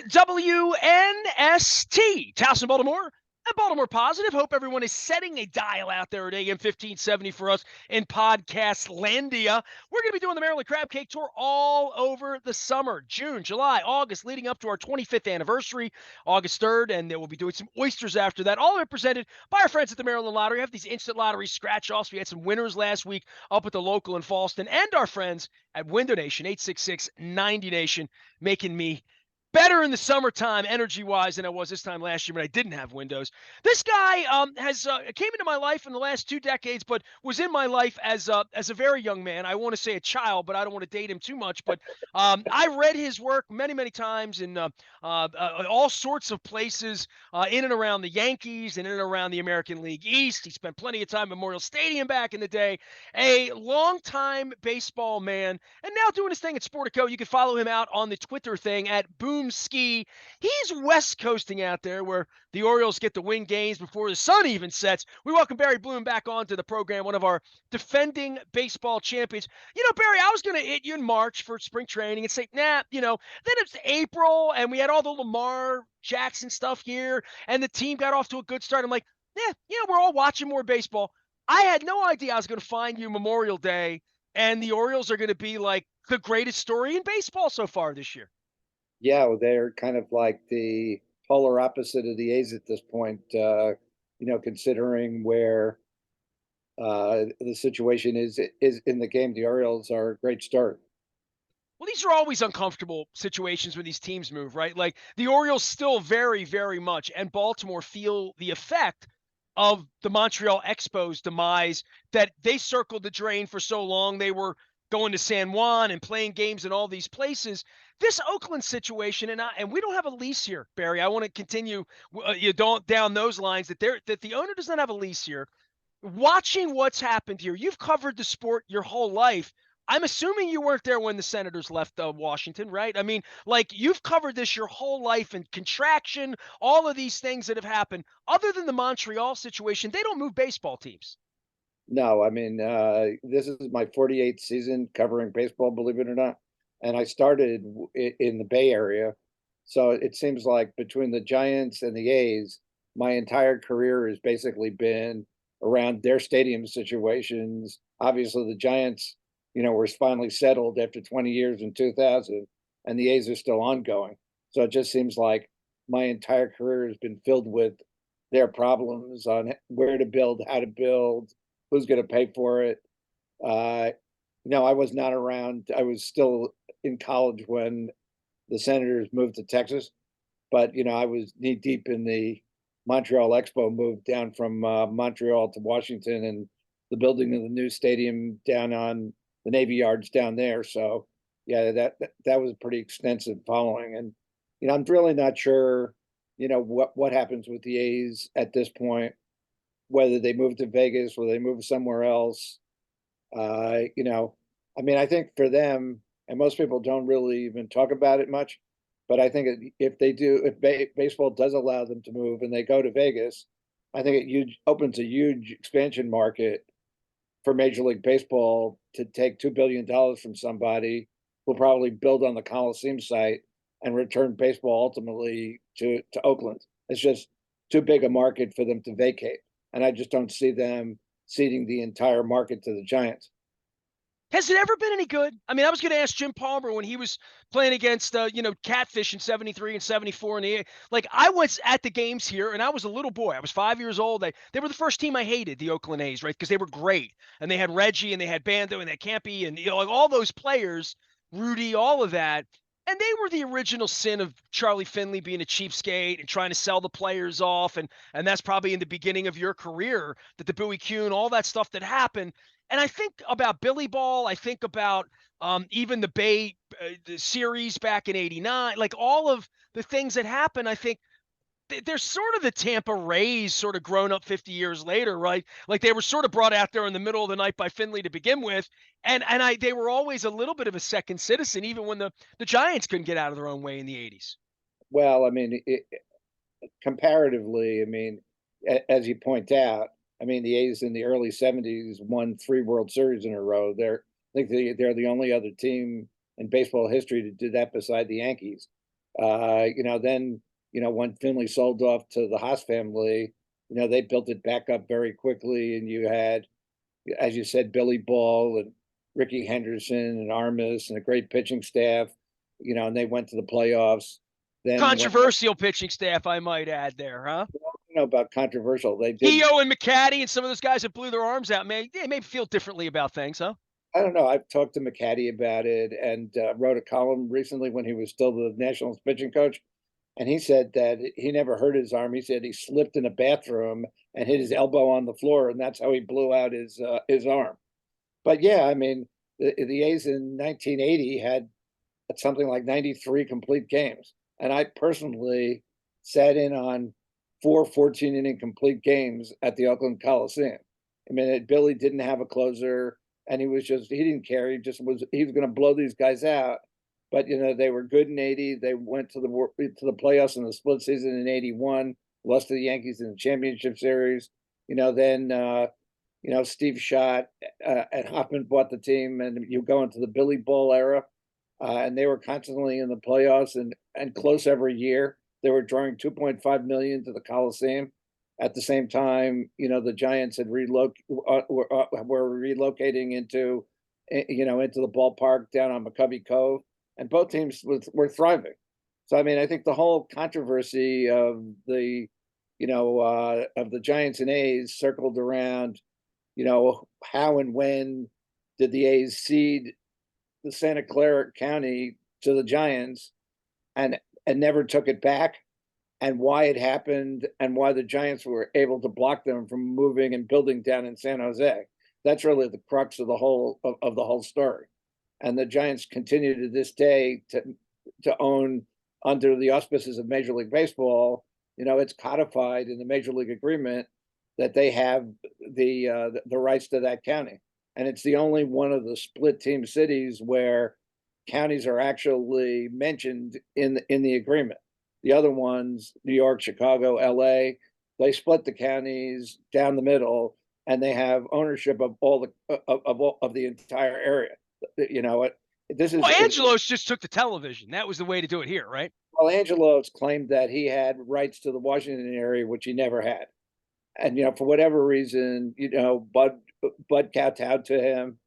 WNST, Towson, Baltimore, and Baltimore Positive. Hope everyone is setting a dial out there at AM 1570 for us in Podcast Landia. We're going to be doing the Maryland Crab Cake Tour all over the summer, June, July, August, leading up to our 25th anniversary, August 3rd, and then we'll be doing some oysters after that. All of it presented by our friends at the Maryland Lottery. We have these instant lottery scratch-offs. We had some winners last week up at the local in Falston, and our friends at Window Nation, 866-90Nation, making me better in the summertime, energy-wise, than I was this time last year when I didn't have windows. This guy has came into my life in the last 2 decades, but was in my life as a very young man. I want to say a child, but I don't want to date him too much. But I read his work many, many times in all sorts of places in and around the Yankees and in and around the American League East. He spent plenty of time at Memorial Stadium back in the day. A longtime baseball man, and now doing his thing at Sportico. You can follow him out on the Twitter thing at Boom Ski. He's west coasting out there where the Orioles get to win games before the sun even sets. We welcome Barry Bloom back onto the program, one of our defending baseball champions. Barry, I was going to hit you in March for spring training and say, then it's April and we had all the Lamar Jackson stuff here and the team got off to a good start. I'm like, we're all watching more baseball. I had no idea I was going to find you Memorial Day and the Orioles are going to be like the greatest story in baseball so far this year. Yeah, well, they're kind of like the polar opposite of the A's at this point, considering where the situation is in the game. The Orioles are a great start. Well, these are always uncomfortable situations when these teams move, right? Like the Orioles still very, very much, and Baltimore feel the effect of the Montreal Expos demise, that they circled the drain for so long. They were going to San Juan and playing games in all these places. This Oakland situation, and we don't have a lease here, Barry. I want to continue down those lines that the owner does not have a lease here. Watching what's happened here, you've covered the sport your whole life. I'm assuming you weren't there when the Senators left Washington, right? I mean, like you've covered this your whole life, and contraction, all of these things that have happened. Other than the Montreal situation, they don't move baseball teams. No, I mean, this is my 48th season covering baseball, believe it or not. And I started in the Bay Area. So it seems like between the Giants and the A's, my entire career has basically been around their stadium situations. Obviously, the Giants, were finally settled after 20 years in 2000, and the A's are still ongoing. So it just seems like my entire career has been filled with their problems on where to build, how to build, who's going to pay for it. No, I was not around. I was still in college when the Senators moved to Texas, but I was knee deep in the Montreal Expo move down from Montreal to Washington and the building of the new stadium down on the Navy Yards down there. So yeah, that was a pretty extensive following, and I'm really not sure what happens with the A's at this point, whether they move to Vegas, whether they move somewhere else. I mean, I think for them, and most people don't really even talk about it much, but I think if they do, if baseball does allow them to move and they go to Vegas, I think it opens a huge expansion market for Major League Baseball to take $2 billion from somebody who'll probably build on the Coliseum site and return baseball ultimately to Oakland. It's just too big a market for them to vacate. And I just don't see them ceding the entire market to the Giants. Has it ever been any good? I mean, I was going to ask Jim Palmer when he was playing against, Catfish in 73 and 74. I was at the games here, and I was a little boy. I was 5 years old. They were the first team I hated, the Oakland A's, right? Because they were great. And they had Reggie, and they had Bando, and they had Campy, and, like all those players, Rudy, all of that. And they were the original sin of Charlie Finley being a cheapskate and trying to sell the players off. And that's probably in the beginning of your career, that the Bowie Kuhn, all that stuff that happened. And I think about Billy Ball. I think about even the Bay the series back in '89, like all of the things that happened. I think they're sort of the Tampa Rays, sort of grown up 50 years later, right? Like they were sort of brought out there in the middle of the night by Finley to begin with, and they were always a little bit of a second citizen, even when the Giants couldn't get out of their own way in the '80s. Well, I mean, comparatively, I mean, as you point out, I mean, the A's in the early '70s won 3 World Series in a row. I think they're the only other team in baseball history to do that beside the Yankees. Then, when Finley sold off to the Haas family, they built it back up very quickly. And you had, as you said, Billy Ball and Ricky Henderson and Armas and a great pitching staff, and they went to the playoffs. Then when, Controversial pitching staff, I might add there, huh? about controversial, they did. Heo and McCaddy and some of those guys that blew their arms out, man, they may feel differently about things, huh? I don't know. I've talked to McCaddy about it and wrote a column recently when he was still the Nationals pitching coach. And he said that he never hurt his arm. He said he slipped in a bathroom and hit his elbow on the floor, and that's how he blew out his arm. But yeah, I mean, the A's in 1980 had something like 93 complete games, and I personally sat in on 14-inning complete games at the Oakland Coliseum. I mean, Billy didn't have a closer, and he didn't care. He was going to blow these guys out. But they were good in '80. They went to the playoffs in the split season in '81. Lost to the Yankees in the championship series. Then Steve Schott and Hoffman bought the team, and you go into the Billy Ball era, and they were constantly in the playoffs and close every year. They were drawing 2.5 million to the Coliseum. At the same time, the Giants had were relocating into the ballpark down on McCovey Cove, and both teams were thriving. So I mean, I think the whole controversy of the Giants and A's circled around, how and when did the A's cede the Santa Clara County to the Giants and never took it back, and why it happened, and why the Giants were able to block them from moving and building down in San Jose. That's really the crux of the whole story. And the Giants continue to this day to own, under the auspices of Major League Baseball. It's codified in the Major League agreement that they have the rights to that county, and it's the only one of the split team cities where counties are actually mentioned in the agreement. The other ones, New York, Chicago, L.A., they split the counties down the middle, and they have ownership of of the entire area. This is Well, Angelos just took the television. That was the way to do it here, right? Well, Angelos claimed that he had rights to the Washington area, which he never had. And for whatever reason, Bud kowtowed to him,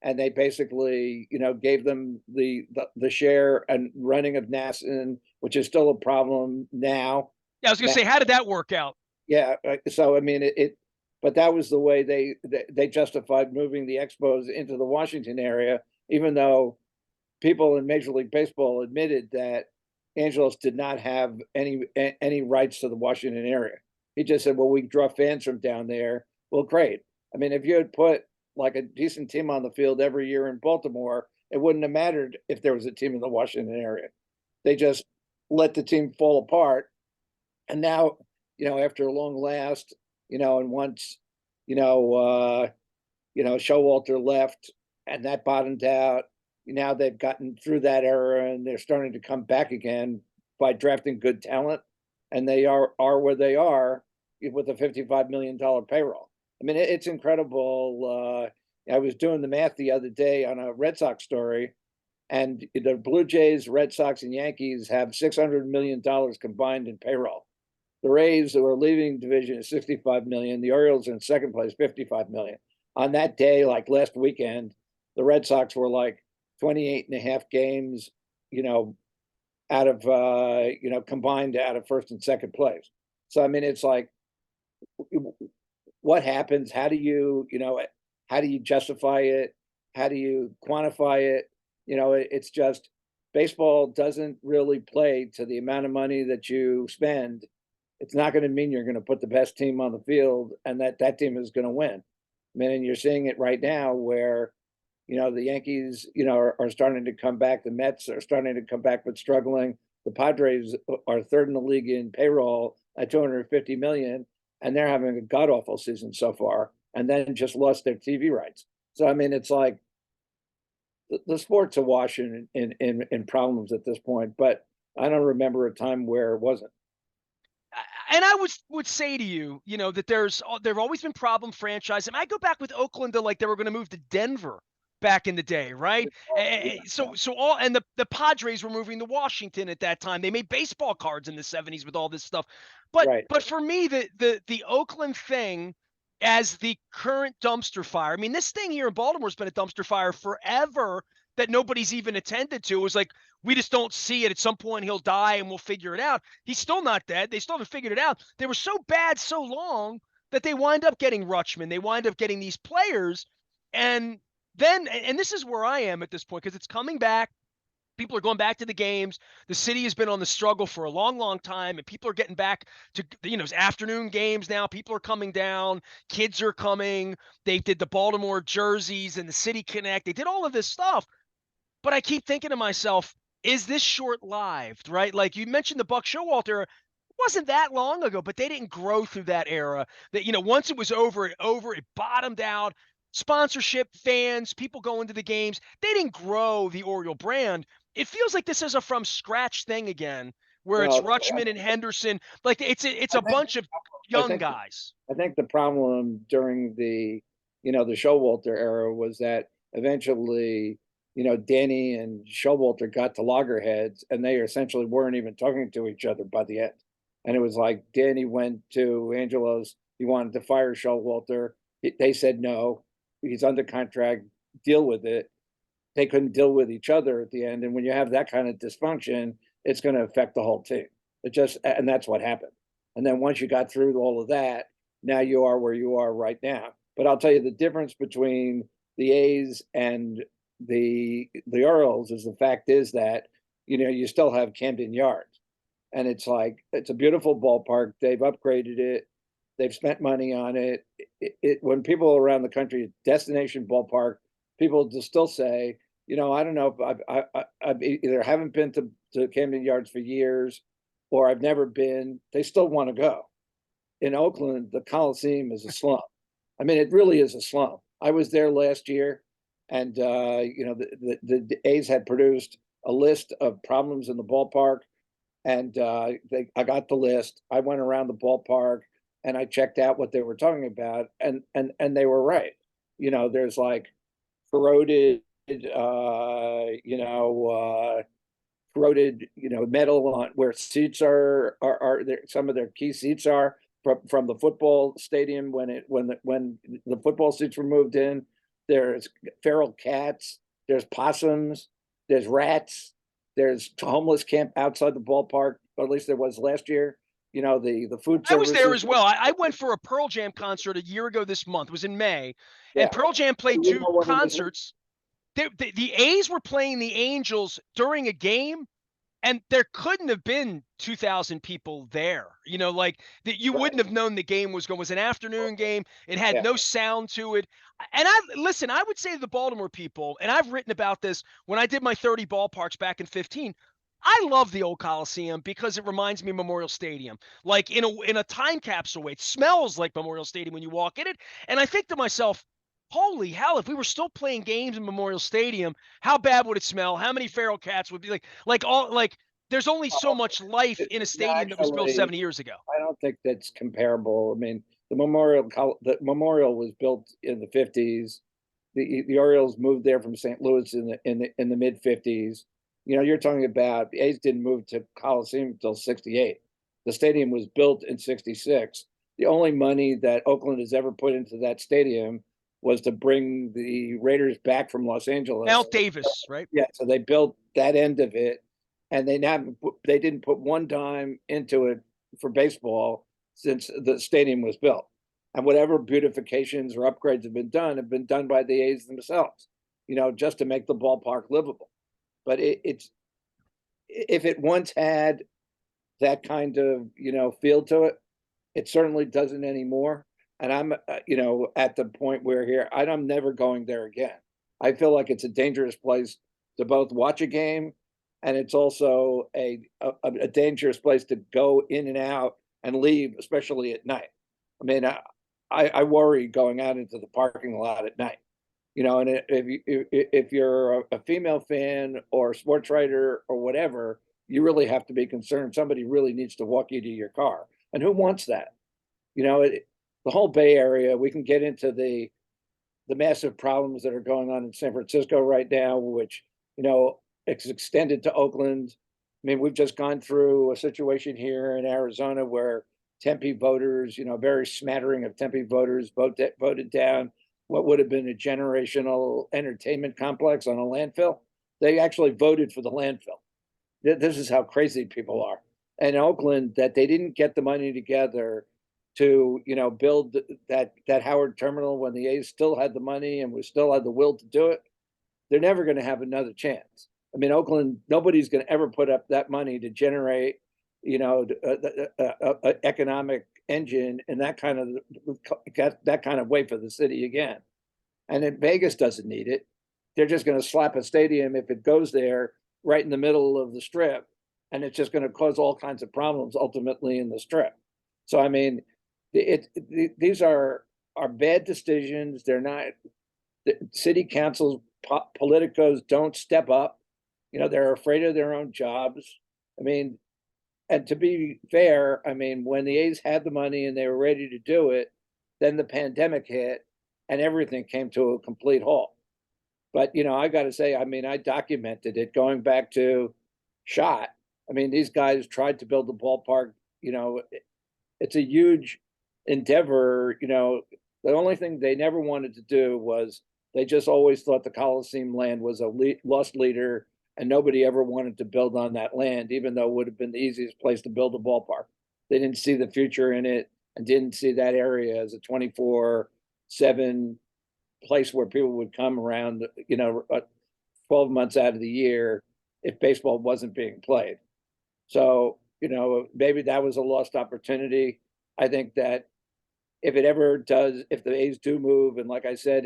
and they basically, gave them the share and running of Nasson, which is still a problem now. Yeah, I was going to say, how did that work out? Yeah, so I mean, but that was the way they justified moving the Expos into the Washington area, even though people in Major League Baseball admitted that Angelos did not have any rights to the Washington area. He just said, well, we draw fans from down there. Well, great. I mean, if you had put like a decent team on the field every year in Baltimore, it wouldn't have mattered if there was a team in the Washington area. They just let the team fall apart. And now, after a long last, and once, Showalter left and that bottomed out, now they've gotten through that era and they're starting to come back again by drafting good talent. And they are where they are with a $55 million payroll. I mean, it's incredible. I was doing the math the other day on a Red Sox story, and the Blue Jays, Red Sox, and Yankees have $600 million combined in payroll. The Rays, who are leaving division, is $65 million. The Orioles are in second place, $55 million. On that day, like last weekend, the Red Sox were like 28 and a half games, out of combined out of first and second place. So I mean, it's like, what happens? How do you justify it? How do you quantify it? It's just, baseball doesn't really play to the amount of money that you spend. It's not going to mean you're going to put the best team on the field and that team is going to win. I mean, and you're seeing it right now where, the Yankees, are starting to come back. The Mets are starting to come back, but struggling. The Padres are third in the league in payroll at 250 million, and they're having a god awful season so far, and then just lost their TV rights. So I mean, it's like the sport's awash in problems at this point. But I don't remember a time where it wasn't. And I would say to you, that there've always been problem franchise. And I go back with Oakland to like they were going to move to Denver back in the day, right? Yeah, So all and the Padres were moving to Washington at that time. They made baseball cards in the 70s with all this stuff. But right. but for me, the Oakland thing as the current dumpster fire. I mean, this thing here in Baltimore's been a dumpster fire forever that nobody's even attended to. It was like we just don't see it. At some point he'll die and we'll figure it out. He's still not dead. They still haven't figured it out. They were so bad so long that they wind up getting Rutschman. They wind up getting these players. And then, and this is where I am at this point because it's coming back. People are going back to the games. The city has been on the struggle for a long, long time, and people are getting back to afternoon games now. People are coming down. Kids are coming. They did the Baltimore jerseys and the City Connect. They did all of this stuff. But I keep thinking to myself, is this short-lived, right? Like you mentioned the Buck Showalter. It wasn't that long ago, but they didn't grow through that era. That once it was over, it bottomed out. Sponsorship, fans, people going to the games. They didn't grow the Oriole brand. It feels like this is a from scratch thing again, where it's Well, Rutschman and Henderson. Like it's I a think bunch of I young think guys. I think the problem during the Showalter era was that eventually, Danny and Showalter got to loggerheads, and they essentially weren't even talking to each other by the end. And it was like Danny went to Angelo's. He wanted to fire Showalter. They said no. He's under contract. Deal with it. They couldn't deal with each other at the end. And when you have that kind of dysfunction, it's going to affect the whole team. And that's what happened. And then once you got through all of that, now you are where you are right now. But I'll tell you the difference between the A's and the Orioles is the fact is that you still have Camden Yards, and it's a beautiful ballpark. They've upgraded it. They've spent money on it. When people around the country destination ballpark, people just still say, I don't know if I've either haven't been to Camden Yards for years, or I've never been. They still want to go. In Oakland, the Coliseum is a slump. I mean, it really is a slump. I was there last year, and the A's had produced a list of problems in the ballpark, and I got the list. I went around the ballpark and I checked out what they were talking about, and they were right. There's like corroded, corroded, metal on where seats are there. Some of their key seats are from the football stadium when the football seats were moved in. There's feral cats. There's possums. There's rats. There's homeless camp outside the ballpark, or at least there was last year. The food I was there services. as well. I went for a Pearl Jam concert a year ago this month. It was in May, and Yeah, Pearl Jam played you two know what it was. concerts. The A's were playing the Angels during a game, and there couldn't have been 2,000 people there. Like that you Right. wouldn't have known the game was an afternoon game. It had Yeah. no sound to it. And I would say to the Baltimore people, and I've written about this when I did my 30 ballparks back in 15. I love the old Coliseum because it reminds me of Memorial Stadium. Like in a time capsule way. It smells like Memorial Stadium when you walk in it. And I think to myself, holy hell, if we were still playing games in Memorial Stadium, how bad would it smell? How many feral cats would be like there's only so much life in a No, stadium that was built actually, 70 years ago. I don't think that's comparable. I mean, the memorial was built in the 50s. The Orioles moved there from St. Louis in the mid 50s. You're talking about the A's didn't move to Coliseum until 68. The stadium was built in 66. The only money that Oakland has ever put into that stadium was to bring the Raiders back from Los Angeles. Al Davis, right? Yeah, so they built that end of it, and they didn't put one dime into it for baseball since the stadium was built. And whatever beautifications or upgrades have been done by the A's themselves, just to make the ballpark livable. But it's if it once had that kind of feel to it, it certainly doesn't anymore. And I'm at the point where here I'm never going there again. I feel like it's a dangerous place to both watch a game, and it's also a dangerous place to go in and out and leave, especially at night. I mean, I worry going out into the parking lot at night. And if you're a female fan or a sports writer or whatever, you really have to be concerned. Somebody really needs to walk you to your car, and who wants that? The whole Bay Area. We can get into the massive problems that are going on in San Francisco right now, which, it's extended to Oakland. I mean, we've just gone through a situation here in Arizona where Tempe voters, very smattering of Tempe voters voted down what would have been a generational entertainment complex on a landfill. They actually voted for the landfill. This is how crazy people are. And Oakland, that they didn't get the money together to, build that Howard terminal when the A's still had the money and we still had the will to do it. They're never going to have another chance. I mean, Oakland, nobody's going to ever put up that money to generate, economic engine and that kind of way for the city again. And then Vegas doesn't need it. They're just going to slap a stadium if it goes there right in the middle of the strip, and it's just going to cause all kinds of problems ultimately in the strip. So I mean, these are bad decisions. They're not. The city councils, politicos don't step up. They're afraid of their own jobs. I mean, and to be fair, I mean, when the A's had the money and they were ready to do it, then the pandemic hit and everything came to a complete halt. But, I got to say, I mean, I documented it going back to Shot. I mean, these guys tried to build the ballpark. It's a huge endeavor. The only thing they never wanted to do was they just always thought the Coliseum land was a lost leader and nobody ever wanted to build on that land, even though it would have been the easiest place to build a ballpark. They didn't see the future in it and didn't see that area as a 24/7 place where people would come around, 12 months out of the year if baseball wasn't being played. So, maybe that was a lost opportunity. I think that if it ever does, if the A's do move, and like I said,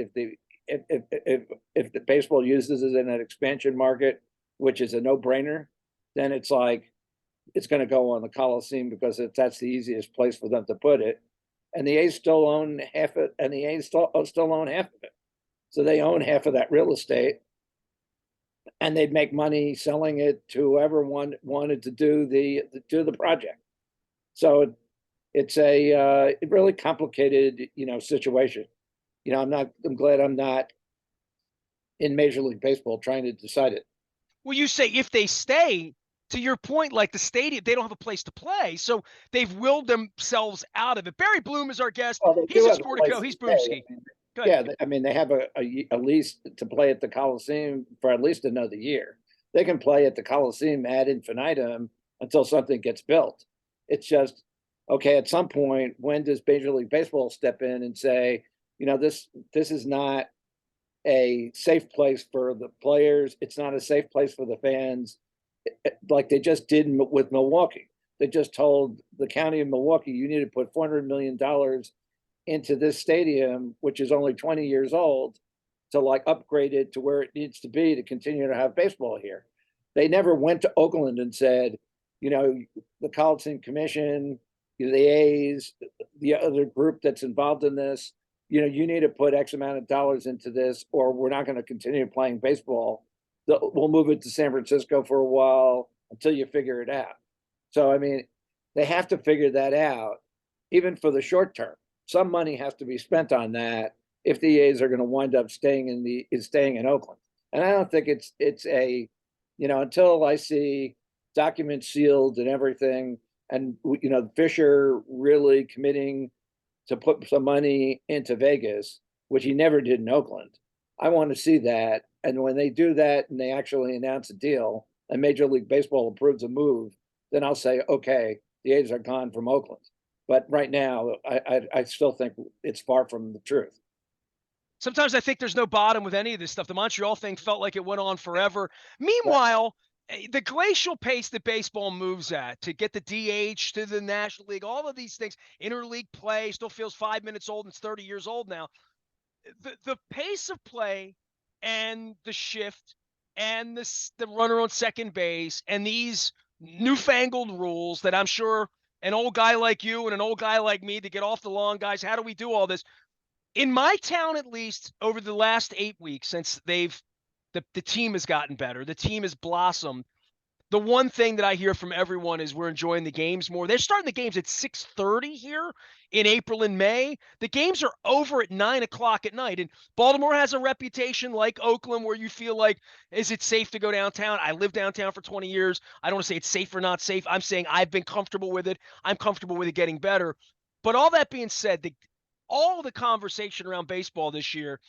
if the baseball uses it in an expansion market, which is a no-brainer, then it's like it's going to go on the Coliseum because that's the easiest place for them to put it. And the A's still own half it, and the A's still own half of it. So they own half of that real estate, and they'd make money selling it to whoever wanted to do the project. So it's a really complicated, situation. I'm glad I'm not in Major League Baseball trying to decide it. Well, you say if they stay, to your point, like the stadium, they don't have a place to play. So they've willed themselves out of it. Barry Bloom is our guest. Well, they He's do a have a place Sportico. to He's stay. Boomski. Good. Yeah, I mean, they have a lease to play at the Coliseum for at least another year. They can play at the Coliseum ad infinitum until something gets built. It's just, okay, at some point, when does Major League Baseball step in and say, this is not a safe place for the players. It's not a safe place for the fans, like they just did with Milwaukee. They just told the county of Milwaukee, you need to put $400 million into this stadium, which is only 20 years old, to like upgrade it to where it needs to be to continue to have baseball here. They never went to Oakland and said, the Coliseum Commission, the A's, the other group that's involved in this, you need to put X amount of dollars into this, or we're not going to continue playing baseball. We'll move it to San Francisco for a while until you figure it out. So, I mean, they have to figure that out, even for the short term. Some money has to be spent on that if the A's are going to wind up staying in Oakland. And I don't think it's a, until I see documents sealed and everything, and Fisher really committing to put some money into Vegas, which he never did in Oakland. I want to see that. And when they do that and they actually announce a deal and Major League Baseball approves a move, then I'll say, okay, the A's are gone from Oakland. But right now, I still think it's far from the truth. Sometimes I think there's no bottom with any of this stuff. The Montreal thing felt like it went on forever. Meanwhile, the glacial pace that baseball moves at to get the DH to the National League, all of these things, interleague play still feels 5 minutes old and it's 30 years old now. The pace of play and the shift and the runner on second base and these newfangled rules that I'm sure an old guy like you and an old guy like me to get off the lawn, guys, how do we do all this? In my town, at least over the last 8 weeks since the team has gotten better, the team has blossomed. the one thing that I hear from everyone is we're enjoying the games more. They're starting the games at 6:30 here in April and May. The games are over at 9 o'clock at night. And Baltimore has a reputation like Oakland where you feel like, is it safe to go downtown? I lived downtown for 20 years. I don't want to say it's safe or not safe. I'm saying I've been comfortable with it. I'm comfortable with it getting better. But all that being said, all the conversation around baseball this year,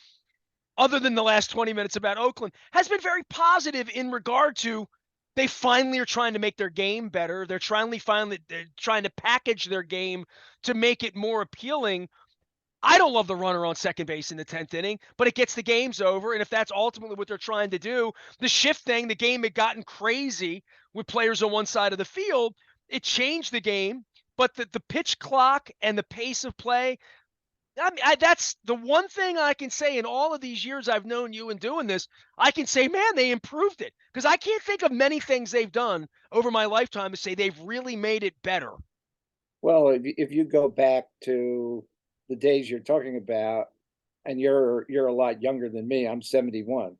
other than the last 20 minutes about Oakland, has been very positive in regard to they finally are trying to make their game better. They're finally they're trying to package their game to make it more appealing. I don't love the runner on second base in the 10th inning, but it gets the games over. And if that's ultimately what they're trying to do, the shift thing, the game had gotten crazy with players on one side of the field. It changed the game, but the pitch clock and the pace of play, I mean, that's the one thing I can say in all of these years I've known you and doing this. I can say, man, they improved it because I can't think of many things they've done over my lifetime to say they've really made it better. Well, if you go back to the days you're talking about, and you're a lot younger than me, I'm 71,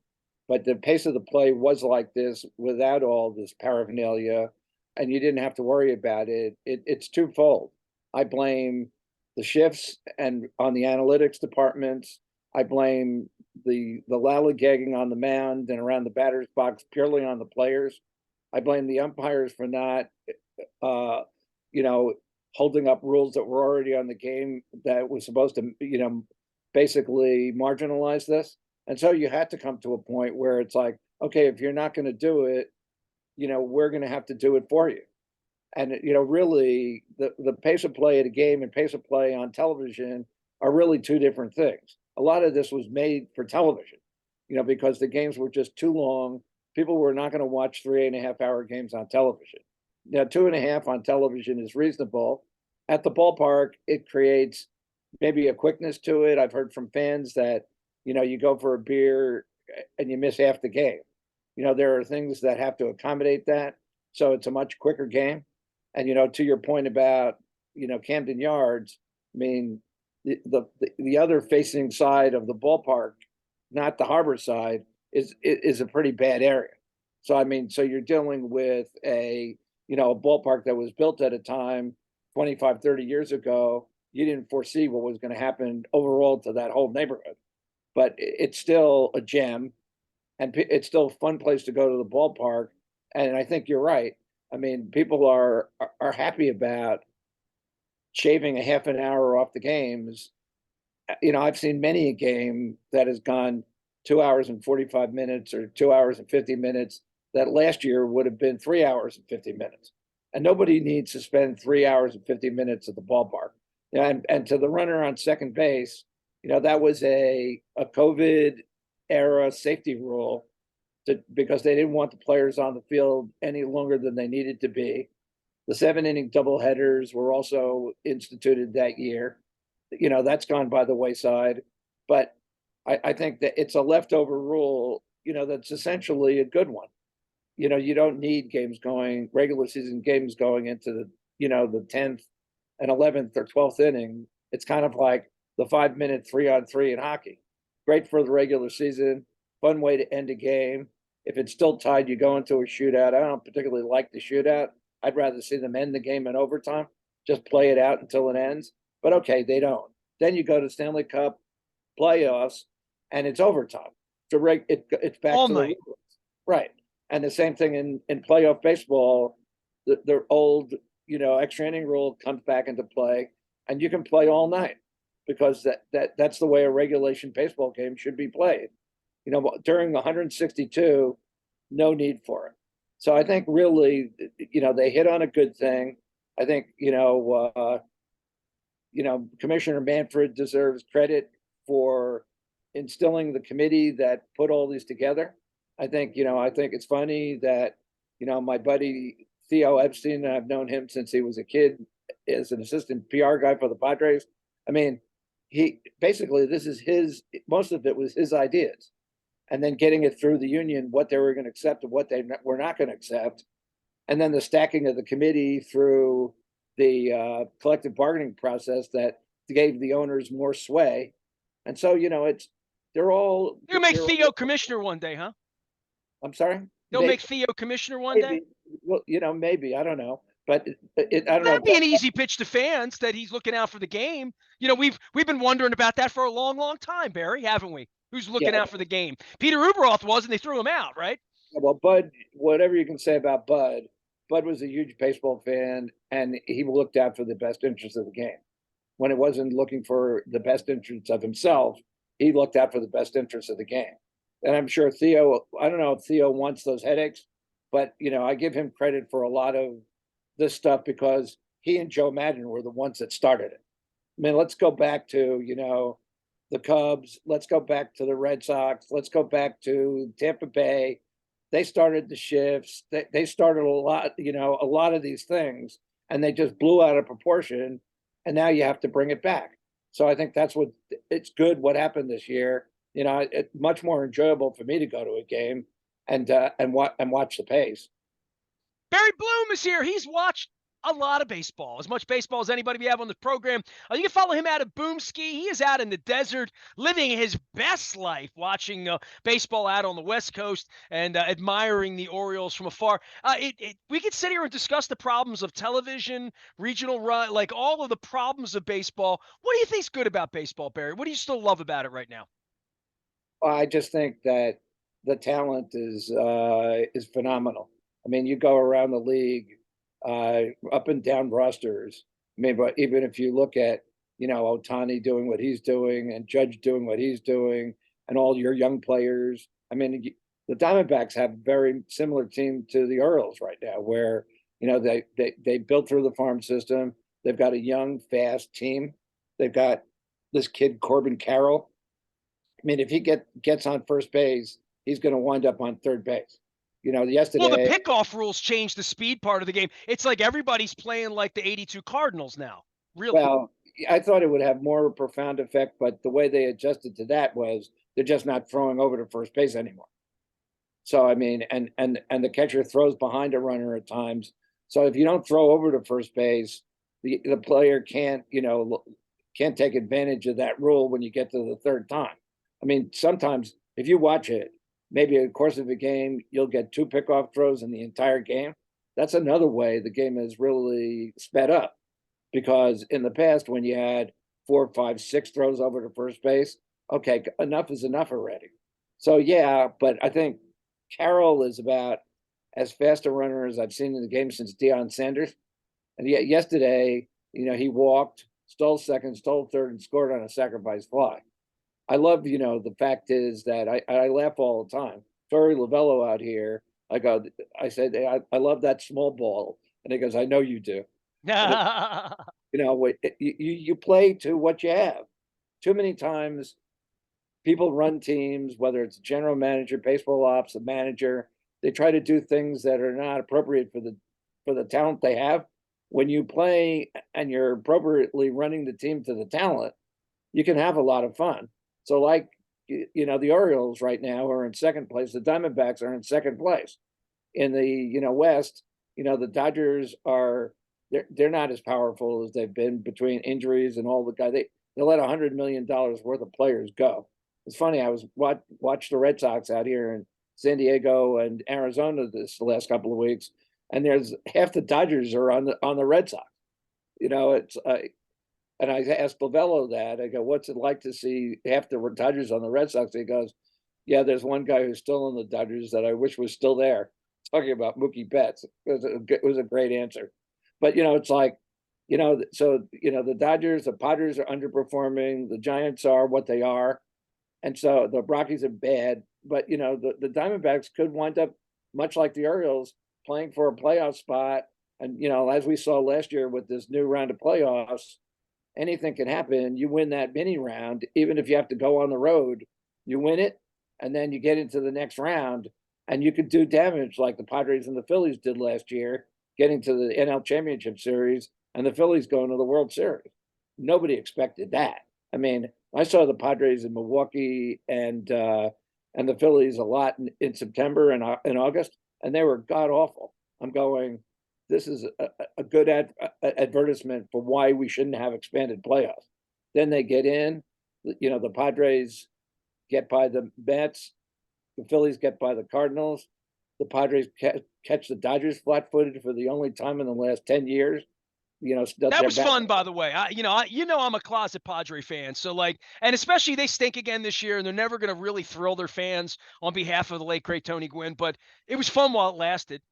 but the pace of the play was like this without all this paraphernalia, and you didn't have to worry about it. It's twofold. I blame the shifts and on the analytics departments. I blame the lollygagging on the mound and around the batter's box purely on the players. I blame the umpires for not, uh, you know, holding up rules that were already on the game that was supposed to, basically marginalize this. And so you had to come to a point where it's like, okay, if you're not going to do it, we're going to have to do it for you. And really, the pace of play at a game and pace of play on television are really two different things. A lot of this was made for television, because the games were just too long. People were not going to watch 3.5 hour games on television. Now, 2.5 on television is reasonable. At the ballpark, it creates maybe a quickness to it. I've heard from fans that, you go for a beer and you miss half the game. There are things that have to accommodate that. So it's a much quicker game. And, to your point about, Camden Yards, I mean, the other facing side of the ballpark, not the harbor side, is a pretty bad area. So, I mean, so you're dealing with a ballpark that was built at a time 25, 30 years ago. You didn't foresee what was going to happen overall to that whole neighborhood, but it's still a gem, and it's still a fun place to go to the ballpark. And I think you're right. I mean, people are happy about shaving a half an hour off the games. I've seen many a game that has gone 2 hours and 45 minutes or 2 hours and 50 minutes that last year would have been 3 hours and 50 minutes. And nobody needs to spend 3 hours and 50 minutes at the ballpark. And to the runner on second base, that was a COVID era safety rule because they didn't want the players on the field any longer than they needed to be. The 7 inning doubleheaders were also instituted that year. That's gone by the wayside. But I think that it's a leftover rule, that's essentially a good one. You don't need regular season games going into the 10th and 11th or 12th inning. It's kind of like the 5 minute 3-on-3 in hockey. Great for the regular season, fun way to end a game. If it's still tied, you go into a shootout. I don't particularly like the shootout. I'd rather see them end the game in overtime, just play it out until it ends. But okay, they don't. Then you go to Stanley Cup playoffs, and it's overtime. It's back All to night. the right. And the same thing in playoff baseball. The old extra inning rule comes back into play, and you can play all night because that's the way a regulation baseball game should be played. During 162, no need for it. So I think really, they hit on a good thing. I think Commissioner Manfred deserves credit for instilling the committee that put all these together. I think it's funny that my buddy Theo Epstein, and I've known him since he was a kid as an assistant PR guy for the Padres. I mean, he basically most of it was his ideas, and then getting it through the union, what they were going to accept and what they were not going to accept, and then the stacking of the committee through the collective bargaining process that gave the owners more sway. And so they're all You'll make Theo commissioner one day, huh? I'm sorry. They'll make Theo commissioner one day. well, maybe, I don't know, but I don't know. That'd be an easy pitch to fans that he's looking out for the game. We've been wondering about that for a long, long time, Barry, haven't we? Who's Yeah, looking out for the game? Peter Ueberroth was, and they threw him out, right? well, Bud, whatever you can say about Bud, Bud was a huge baseball fan, and he looked out for the best interest of the game. When it wasn't looking for the best interest of himself, he looked out for the best interest of the game. And I'm sure Theo, I don't know if Theo wants those headaches, but I give him credit for a lot of this stuff because he and Joe Madden were the ones that started it. I mean, let's go back to, the Cubs, let's go back to the Red Sox, let's go back to Tampa Bay. They started the shifts, they started a lot of these things, and they just blew out of proportion. And now you have to bring it back. So I think that's what it's good what happened this year. It's much more enjoyable for me to go to a game and watch the pace. Barry Bloom is here. He's watched a lot of baseball, as much baseball as anybody we have on the program. You can follow him out at Boomski. He is out in the desert, living his best life, watching baseball out on the West Coast and admiring the Orioles from afar. We could sit here and discuss the problems of television, regional run, like all of the problems of baseball. What do you think's good about baseball, Barry? What do you still love about it right now? I just think that the talent is phenomenal. I mean, you go around the league, up and down rosters. I mean, but even if you look at Otani doing what he's doing and Judge doing what he's doing, and all your young players. I mean, the Diamondbacks have a very similar team to the Orioles right now, where they built through the farm system. They've got a young, fast team. They've got this kid Corbin Carroll. I mean, if he gets on first base, he's going to wind up on third base. Well, the Yesterday, pickoff rules changed the speed part of the game. It's like everybody's playing like the 82 Cardinals now, really. well, I thought it would have more profound effect, but the way they adjusted to that was they're just not throwing over to first base anymore. So I mean, and the catcher throws behind a runner at times. So if you don't throw over to first base, the player can't take advantage of that rule when you get to the third time. I mean, sometimes if you watch it, maybe in the course of a game, you'll get two pickoff throws in the entire game. That's another way the game is really sped up, because in the past, when you had 4, 5, 6 throws over to first base, okay, enough is enough already. So yeah, but I think Carroll is about as fast a runner as I've seen in the game since Deion Sanders. And yet yesterday, he walked, stole second, stole third, and scored on a sacrifice fly. I love, the fact is that I laugh all the time. Torey Lavello out here, I said, hey, I love that small ball. And he goes, I know you do. And you play to what you have. Too many times people run teams, whether it's general manager, baseball ops, the manager, they try to do things that are not appropriate for the talent they have. When you play and you're appropriately running the team to the talent, you can have a lot of fun. So like the Orioles right now are in second place. The Diamondbacks are in second place. In the West, the Dodgers are they're not as powerful as they've been between injuries and all the guys. They let $100 million worth of players go. It's funny. I was watched the Red Sox out here in San Diego and Arizona this last couple of weeks, and there's half the Dodgers are on the Red Sox. It's and I asked Lavello that. I go, "What's it like to see half the Dodgers on the Red Sox?" He goes, "Yeah, there's one guy who's still in the Dodgers that I wish was still there." Talking about Mookie Betts, it was a great answer. But it's like, so the Dodgers, the Padres are underperforming. The Giants are what they are. And so the Rockies are bad, but the Diamondbacks could wind up much like the Orioles playing for a playoff spot. And as we saw last year with this new round of playoffs, anything can happen. You win that mini round, even if you have to go on the road, you win it, and then you get into the next round, and you could do damage like the Padres and the Phillies did last year, getting to the NL Championship Series, and the Phillies going to the World Series. Nobody expected that. I mean, I saw the Padres in Milwaukee and the Phillies a lot in September and in August, and they were god awful. I'm going, this is a good advertisement for why we shouldn't have expanded playoffs. Then they get in, the Padres get by the Mets, the Phillies get by the Cardinals. the Padres catch the Dodgers flat-footed for the only time in the last 10 years. That They're was back. fun, by the way. I'm a closet Padre fan, so like, and especially they stink again this year, and they're never going to really thrill their fans on behalf of the late great Tony Gwynn. But it was fun while it lasted.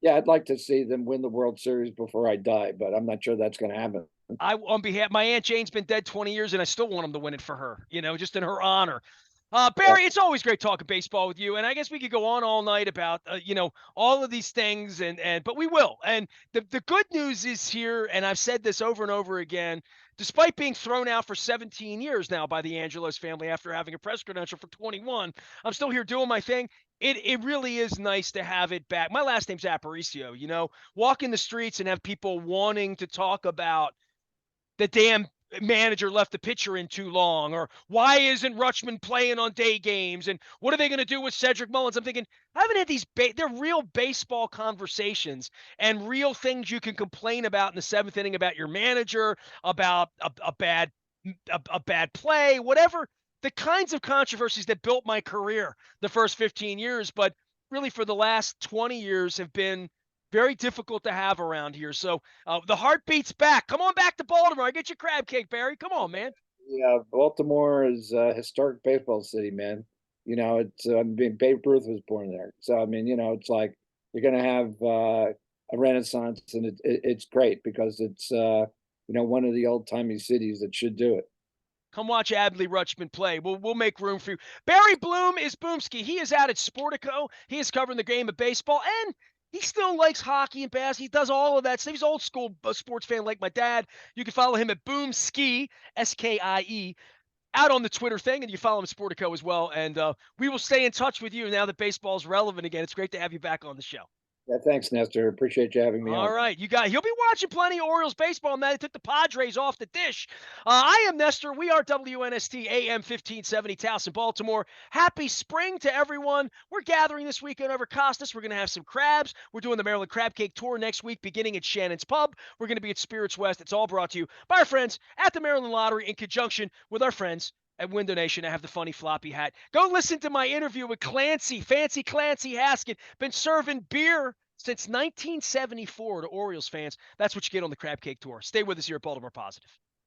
Yeah, I'd like to see them win the World Series before I die, but I'm not sure that's going to happen. On behalf, my Aunt Jane's been dead 20 years, and I still want them to win it for her. Just in her honor. Yeah, Barry, it's always great talking baseball with you, and I guess we could go on all night about all of these things, but we will. And the good news is here, and I've said this over and over again. Despite being thrown out for 17 years now by the Angelos family after having a press credential for 21, I'm still here doing my thing. It really is nice to have it back. My last name's Aparicio. Walk in the streets and have people wanting to talk about the damn manager left the pitcher in too long, or why isn't Rutschman playing on day games, and what are they going to do with Cedric Mullins? I'm thinking, I haven't had they're real baseball conversations and real things you can complain about in the seventh inning about your manager, about a bad play, whatever, the kinds of controversies that built my career the first 15 years, but really for the last 20 years have been very difficult to have around here. So the heartbeat's back. Come on back to Baltimore. I get your crab cake, Barry. Come on, man. yeah. Baltimore is a historic baseball city, man. I mean, Babe Ruth was born there, so I mean, it's like you're going to have a renaissance, and it's great because it's one of the old timey cities that should do it. Come watch Adley Rutschman play. We'll make room for you. Barry Bloom is Boomski. He is out at Sportico. He is covering the game of baseball, and he still likes hockey and basketball. He does all of that stuff. He's an old school sports fan like my dad. You can follow him at Boomski, SKIE, out on the Twitter thing, and you follow him at Sportico as well. And we will stay in touch with you now that baseball is relevant again. It's great to have you back on the show. Yeah, thanks, Nestor. Appreciate you having me All on. right, he'll be watching plenty of Orioles baseball, and they took the Padres off the dish. I am Nestor. We are WNST AM 1570 Towson, Baltimore. Happy spring to everyone. We're gathering this weekend over Costas. We're going to have some crabs. We're doing the Maryland Crab Cake Tour next week, beginning at Shannon's Pub. We're going to be at Spirits West. It's all brought to you by our friends at the Maryland Lottery in conjunction with our friends at Window Nation. I have the funny floppy hat. Go listen to my interview with Clancy, Fancy Clancy Haskin. Been serving beer since 1974 to Orioles fans. That's what you get on the Crab Cake Tour. Stay with us here at Baltimore Positive.